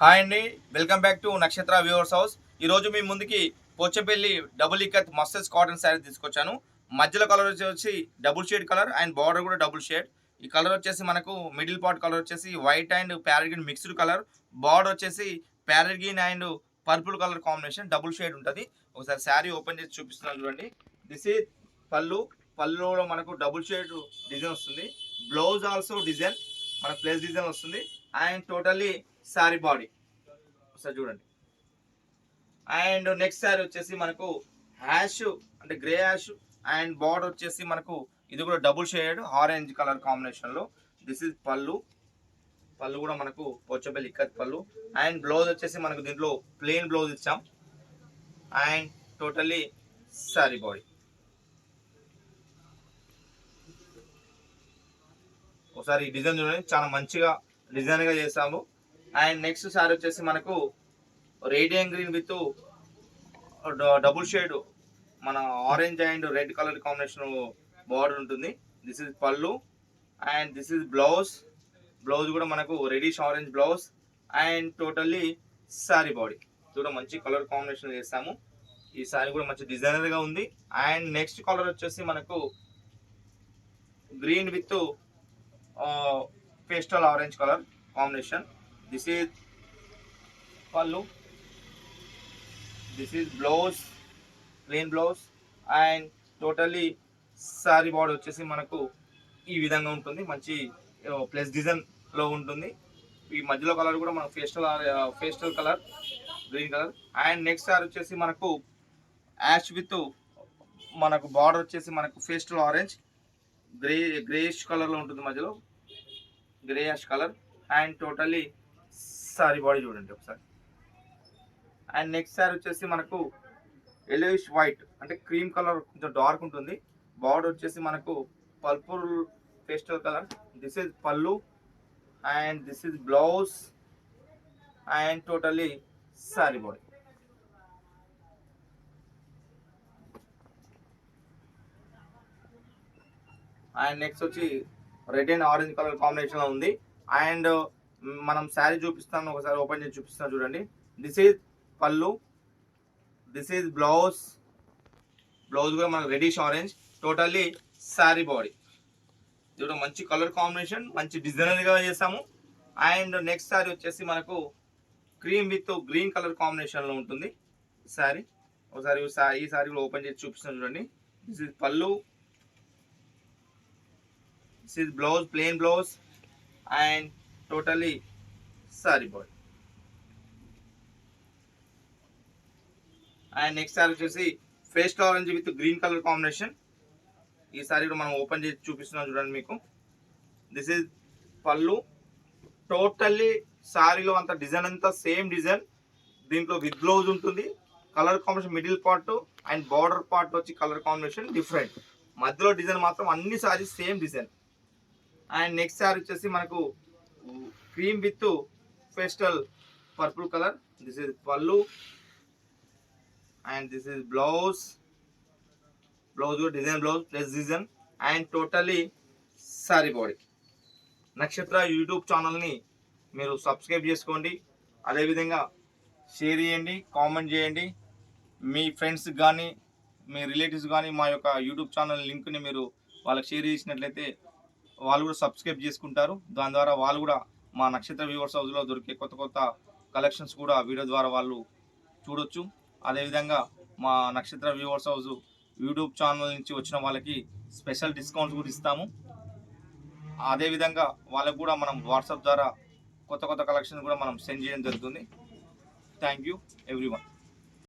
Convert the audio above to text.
Hi అండి, welcome back to Nakshatra viewers house. ఈరోజు మీ ముందుకి పోచంపల్లి డబుల్ ఇక్కత్ మస్టర్స్ కాటన్ శారీ తీసుకొచ్చాను. మధ్యలో కలర్ వచ్చేసి double shade colour and border కూడా డబుల్ షేడ్. ఈ కలర్ వచ్చేసి మనకు మిడిల్ పార్ట్ కలర్ వచ్చేసి white and parrot green mixed colour. Border వచ్చేసి parrot green and purple colour combination double shade ఉంటుంది. ఒకసారి శారీ ఓపెన్ చేసి చూపిస్తున్నాను చూడండి. దిస్ ఈజ్ పళ్ళు. పళ్ళులో మనకు డబుల్ షేడ్ డిజైన్ వస్తుంది. బ్లౌజ్ ఆల్సో డిజైన్ మనకు ప్లేస్ డిజైన్ వస్తుంది. అండ్ టోటల్లీ శారీ బాడీ ఒకసారి చూడండి. అండ్ నెక్స్ట్ శారీ వచ్చేసి మనకు హ్యాష్ అంటే గ్రే హ్యాష్ అండ్ బార్డర్ వచ్చేసి మనకు ఇది కూడా డబుల్ షేడ్ ఆరెంజ్ కలర్ కాంబినేషన్లో. దిస్ ఇస్ పళ్ళు. పళ్ళు కూడా మనకు పోచంపల్లి ఇక్కత్ పళ్ళు. అండ్ బ్లౌజ్ వచ్చేసి మనకు దీంట్లో ప్లెయిన్ బ్లౌజ్ ఇచ్చాం. And totally sari body. ఒకసారి ఈ డిజైన్ చూడండి, చాలా మంచిగా డిజైన్గా చేసాము. అండ్ నెక్స్ట్ శారీ వచ్చేసి మనకు radium green with double shade మన orange and red colour combination border ఉంటుంది. This is pallu and this is blouse. Blouse కూడా మనకు reddish orange blouse and totally sari body. కూడా మంచి కలర్ కాంబినేషన్ చేస్తాము. ఈ శారీ కూడా మంచి డిజైనర్గా ఉంది. అండ్ నెక్స్ట్ కలర్ వచ్చేసి మనకు green with pastel orange colour combination. This is pallu. This is blouse, plain blouse and totally saree body వచ్చేసి మనకు ఈ విధంగా ఉంటుంది. మంచి ప్లస్ డిజైన్ లో ఉంటుంది. ఈ మధ్యలో కలర్ కూడా మనకు pastel colour green colour. And next sari వచ్చేసి మనకు యాష్ విత్ మనకు బార్డర్ వచ్చేసి మనకు పేస్టల్ ఆరెంజ్ గ్రేష్ కలర్ లో ఉంటుంది. మధ్యలో grey ash colour and totally sari body చూడండి ఒకసారి. అండ్ నెక్స్ట్ సారీ వచ్చేసి మనకు ఎల్లోయిష్ వైట్ అంటే క్రీమ్ కలర్ కొంచెం డార్క్ ఉంటుంది. బార్డర్ వచ్చేసి మనకు purple pastel colour. This is pallu and this is blouse and totally sari body. And next వచ్చి red and orange colour combination లో ఉంది. అండ్ మనం శారీ చూపిస్తాను, ఒకసారి ఓపెన్ చేసి చూపిస్తాను చూడండి. This is pallu, this is blouse. Blouse కూడా మనకు reddish orange, totally sari body. ఇది మంచి కలర్ కాంబినేషన్, మంచి డిజైనర్గా చేసాము. అండ్ నెక్స్ట్ శారీ వచ్చేసి మనకు క్రీమ్ విత్ గ్రీన్ కలర్ కాంబినేషన్లో ఉంటుంది శారీ. ఒకసారి ఈ శారీ కూడా ఓపెన్ చేసి చూపిస్తాను చూడండి. This is pallu, this is blouse, plain blouse and totally sari body. And next sari వచ్చేసి pastel orange with green colour combination. ఈ సారీ కూడా మనం ఓపెన్ చేసి చూపిస్తున్నాం చూడండి మీకు. దిస్ ఇస్ పళ్ళు. టోటల్లీ సారీలో అంత డిజైన్ అంతా సేమ్ డిజైన్. దీంట్లో విత్ బ్లౌజ్ ఉంటుంది. Colour combination middle part and border part వచ్చి కలర్ కాంబినేషన్ డిఫరెంట్. మధ్యలో డిజైన్ మాత్రం అన్ని saris same design. And next sari వచ్చేసి మనకు cream with pastel purple colour. This is pallu and this is blouse. Blouse design blouse plus design and totally sari body. Nakshatra YouTube ఛానల్ని మీరు subscribe చేసుకోండి. అదేవిధంగా షేర్ చేయండి, కామెంట్ చేయండి. మీ ఫ్రెండ్స్ కానీ మీ రిలేటివ్స్ కానీ మా యొక్క యూట్యూబ్ ఛానల్ లింక్ని మీరు వాళ్ళకి షేర్ చేసినట్లయితే వాళ్ళు కూడా సబ్స్క్రైబ్ చేసుకుంటారు. దాని ద్వారా వాళ్ళు కూడా మా నక్షత్ర వ్యూవర్స్ హౌస్లో దొరికే కొత్త కొత్త కలెక్షన్స్ కూడా వీడియో ద్వారా వాళ్ళు చూడొచ్చు. అదేవిధంగా మా నక్షత్ర వ్యూవర్స్ హౌస్ యూట్యూబ్ ఛానల్ నుంచి వచ్చిన వాళ్ళకి స్పెషల్ డిస్కౌంట్స్ కూడా ఇస్తాము. అదేవిధంగా వాళ్ళకు కూడా మనం వాట్సాప్ ద్వారా కొత్త కొత్త కలెక్షన్స్ కూడా మనం సెండ్ చేయడం జరుగుతుంది. Thank you everyone.